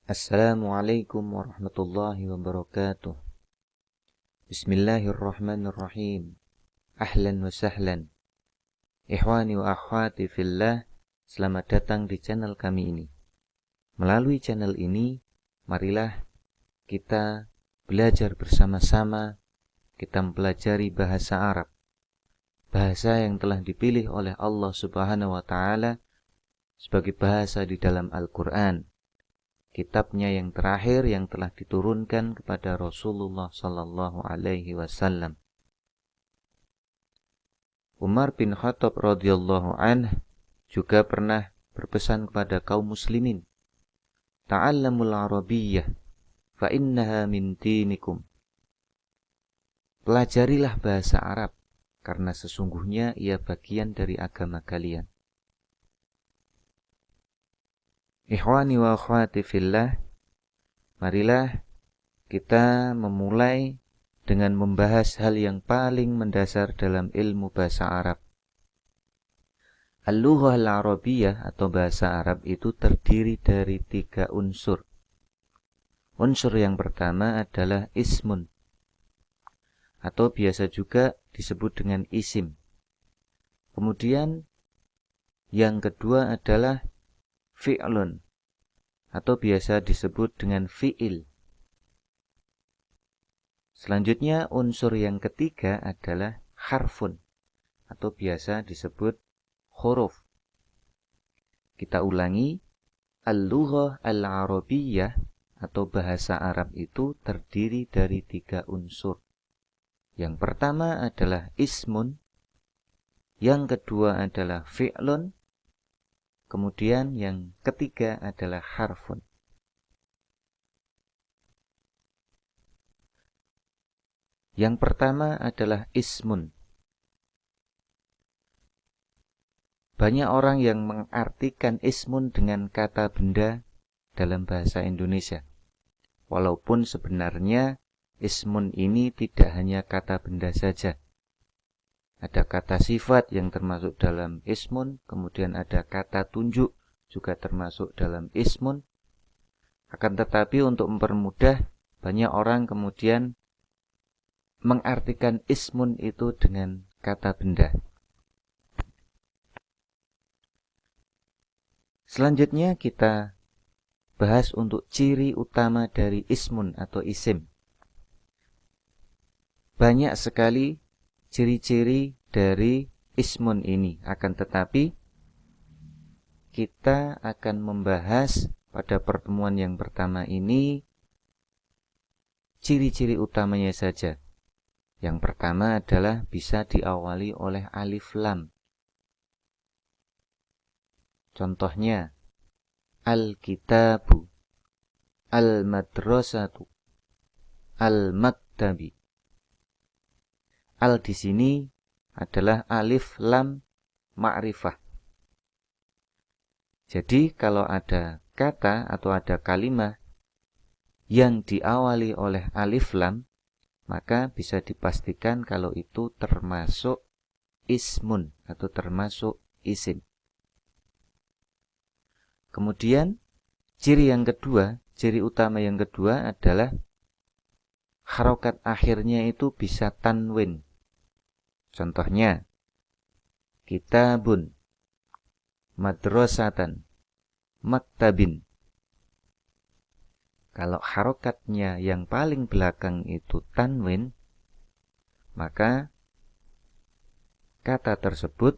Assalamualaikum warahmatullahi wabarakatuh. Bismillahirrahmanirrahim. Ahlan wa sahlan. Ikhwani wa akhwati fillah, selamat datang di channel kami ini. Melalui channel ini, marilah kita belajar bersama-sama, kita mempelajari bahasa Arab. Bahasa yang telah dipilih oleh Allah Subhanahu wa Ta'ala sebagai bahasa di dalam Al-Quran, kitabnya yang terakhir yang telah diturunkan kepada Rasulullah sallallahu alaihi wasallam. Umar bin Khattab radhiyallahu anhu juga pernah berpesan kepada kaum muslimin, "Ta'allamul Arabiyyah fa innaha min dinikum." Pelajarilah bahasa Arab karena sesungguhnya ia bagian dari agama kalian. Ikhwani wa akhwati fillah, marilah kita memulai dengan membahas hal yang paling mendasar dalam ilmu bahasa Arab. Al-lughah al-arabiyyah atau bahasa Arab itu terdiri dari 3 unsur. Unsur yang pertama adalah ismun, atau biasa juga disebut dengan isim. Kemudian yang kedua adalah fi'lun, atau biasa disebut dengan fi'il. Selanjutnya unsur yang ketiga adalah harfun, atau biasa disebut huruf. Kita ulangi, al-lughah al-arabiyyah atau bahasa Arab itu terdiri dari 3 unsur. Yang pertama adalah ismun, yang kedua adalah fi'lun, kemudian yang ketiga adalah harfun. Yang pertama adalah ismun. Banyak orang yang mengartikan ismun dengan kata benda dalam bahasa Indonesia. Walaupun sebenarnya ismun ini tidak hanya kata benda saja. Ada kata sifat yang termasuk dalam ismun, kemudian ada kata tunjuk juga termasuk dalam ismun. Akan tetapi untuk mempermudah, banyak orang kemudian mengartikan ismun itu dengan kata benda. Selanjutnya kita bahas untuk ciri utama dari ismun atau isim. Banyak sekali ciri-ciri dari ismun ini, akan tetapi kita akan membahas pada pertemuan yang pertama ini ciri-ciri utamanya saja. Yang pertama adalah bisa diawali oleh alif lam. Contohnya, al-kitabu, al-madrasatu, al-maktabi. Al di sini adalah alif lam ma'rifah. Jadi kalau ada kata atau ada kalimat yang diawali oleh alif lam, maka bisa dipastikan kalau itu termasuk ismun atau termasuk isim. Kemudian ciri yang kedua, ciri utama yang kedua adalah harokat akhirnya itu bisa tanwin. Contohnya, kitabun, madrasatan, maktabin. Kalau harokatnya yang paling belakang itu tanwin, maka kata tersebut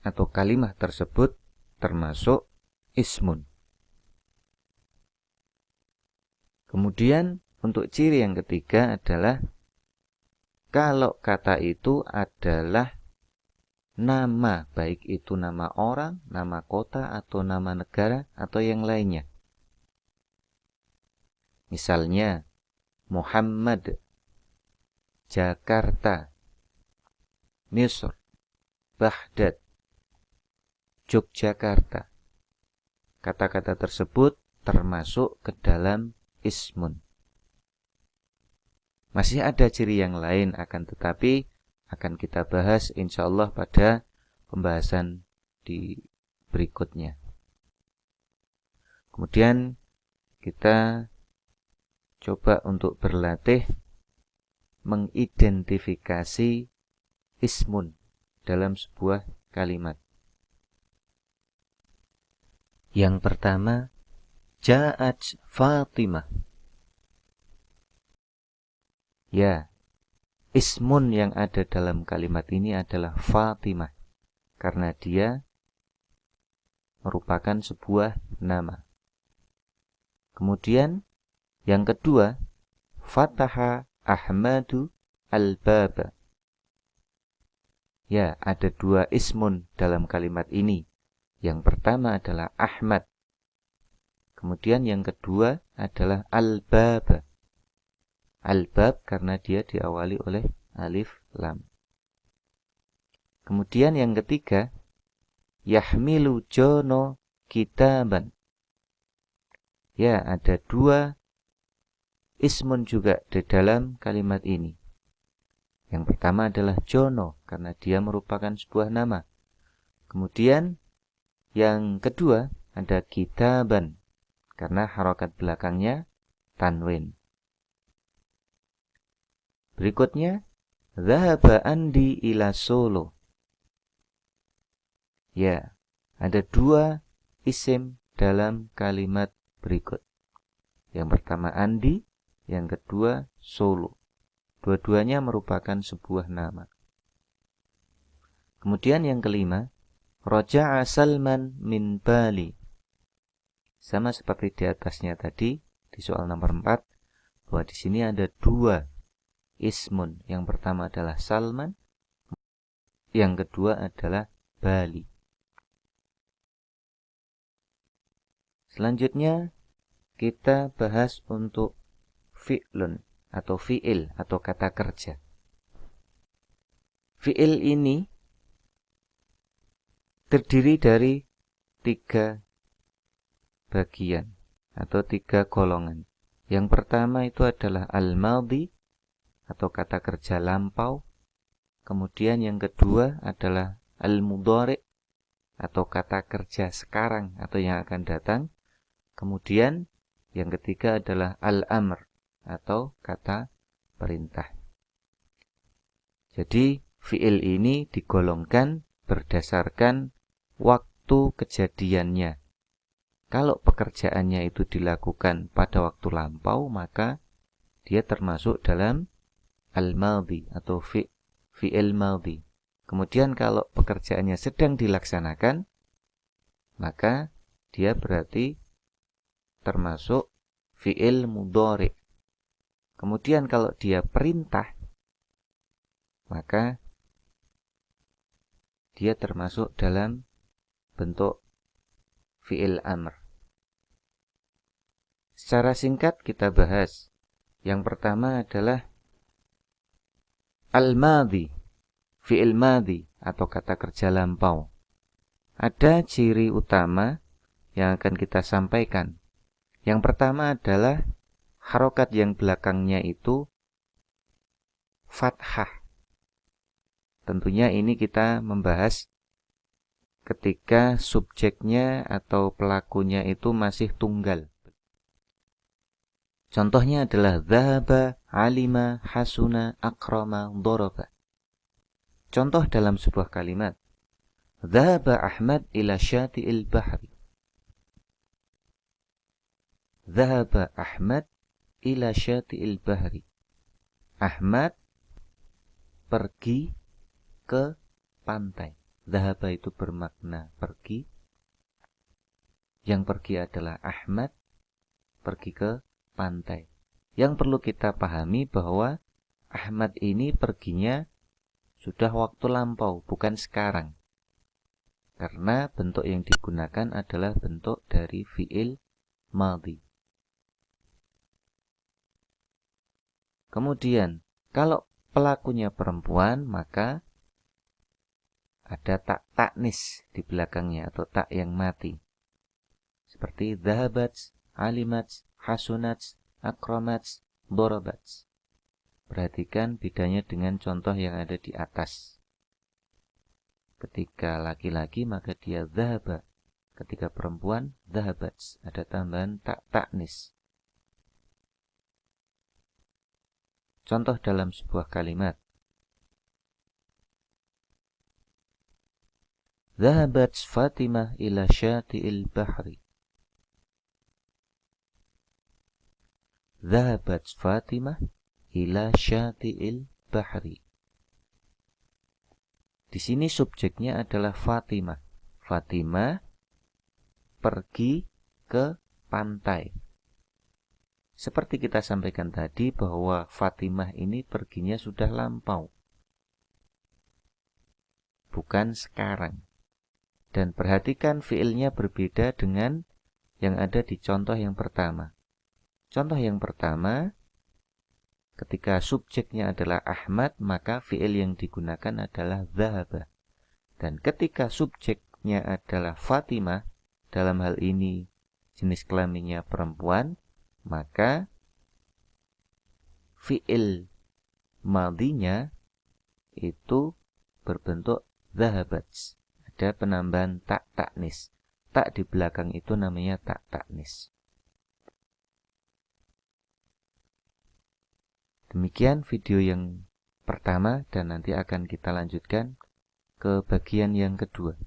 atau kalimat tersebut termasuk ismun. Kemudian untuk ciri yang ketiga adalah kalau kata itu adalah nama, baik itu nama orang, nama kota, atau nama negara, atau yang lainnya. Misalnya, Muhammad, Jakarta, Misr, Baghdad, Yogyakarta. Kata-kata tersebut termasuk ke dalam ismun. Masih ada ciri yang lain, akan tetapi akan kita bahas insyaallah pada pembahasan di berikutnya. Kemudian kita coba untuk berlatih mengidentifikasi ismun dalam sebuah kalimat. Yang pertama, Ja'at Fatimah. Ya, ismun yang ada dalam kalimat ini adalah Fatimah, karena dia merupakan sebuah nama. Kemudian yang kedua, Fataha Ahmadu al-Baba. Ya, ada dua ismun dalam kalimat ini. Yang pertama adalah Ahmad. Kemudian yang kedua adalah al-Baba. Al-Bab karena dia diawali oleh alif lam. Kemudian yang ketiga, Yahmilu Jono Kitaban. Ya, ada dua ismun juga di dalam kalimat ini. Yang pertama adalah Jono, karena dia merupakan sebuah nama. Kemudian yang kedua ada Kitaban, karena harokat belakangnya tanwin. Berikutnya, Zahaba Andi ila Solo. Ya, ada dua isim dalam kalimat berikut. Yang pertama Andi, yang kedua Solo. Dua-duanya merupakan sebuah nama. Kemudian yang kelima, Raja'a Salman min Bali. Sama seperti di atasnya tadi, di soal nomor 4, bahwa di sini ada dua ismun. Yang pertama adalah Salman, yang kedua adalah Bali. Selanjutnya kita bahas untuk fi'lun atau fi'il atau kata kerja. Fi'il ini terdiri dari 3 bagian atau 3 golongan. Yang pertama itu adalah al-madhi atau kata kerja lampau. Kemudian yang kedua adalah al-mudhari atau kata kerja sekarang atau yang akan datang. Kemudian yang ketiga adalah al-amr atau kata perintah. Jadi fi'il ini digolongkan berdasarkan waktu kejadiannya. Kalau pekerjaannya itu dilakukan pada waktu lampau, maka dia termasuk dalam al-madhi atau fi'il madhi. Kemudian kalau pekerjaannya sedang dilaksanakan, maka dia berarti termasuk fi'il mudhari. Kemudian kalau dia perintah, maka dia termasuk dalam bentuk fi'il amr. Secara singkat kita bahas. Yang pertama adalah al-madhi, fi'il madhi atau kata kerja lampau. Ada ciri utama yang akan kita sampaikan. Yang pertama adalah harokat yang belakangnya itu fathah. Tentunya ini kita membahas ketika subjeknya atau pelakunya itu masih tunggal. Contohnya adalah dhahaba, alima, hasuna, akrama, doroba. Contoh dalam sebuah kalimat. Dhahaba Ahmad ila syati'il bahri. Dhahaba Ahmad ila syati'il bahri. Ahmad pergi ke pantai. Dhahaba itu bermakna pergi. Yang pergi adalah Ahmad pergi ke pantai. Yang perlu kita pahami bahwa Ahmad ini perginya sudah waktu lampau, bukan sekarang. Karena bentuk yang digunakan adalah bentuk dari fi'il madhi. Kemudian, kalau pelakunya perempuan, maka ada tak taknis di belakangnya atau tak yang mati. Seperti dhahabats, alimats, hasunats, akramats, dorobats. Perhatikan bedanya dengan contoh yang ada di atas. Ketika laki-laki maka dia dhahaba Ketika perempuan, dhahabat, ada tambahan tak ta'nis. Contoh dalam sebuah kalimat. Dhahabat Fatimah ila syati'il bahri. Dhahabat Fatimah ila syati'il bahri. Di sini subjeknya adalah Fatimah. Fatimah pergi ke pantai. Seperti kita sampaikan tadi bahwa Fatimah ini perginya sudah lampau, bukan sekarang. Dan perhatikan fiilnya berbeda dengan yang ada di contoh yang pertama. Contoh yang pertama, ketika subjeknya adalah Ahmad, maka fiil yang digunakan adalah dhahaba. Dan ketika subjeknya adalah Fatimah, dalam hal ini jenis kelaminnya perempuan, maka fiil madinya itu berbentuk dhahabat. Ada penambahan tak ta'nis. Tak di belakang itu namanya tak ta'nis. Demikian video yang pertama dan nanti akan kita lanjutkan ke bagian yang kedua.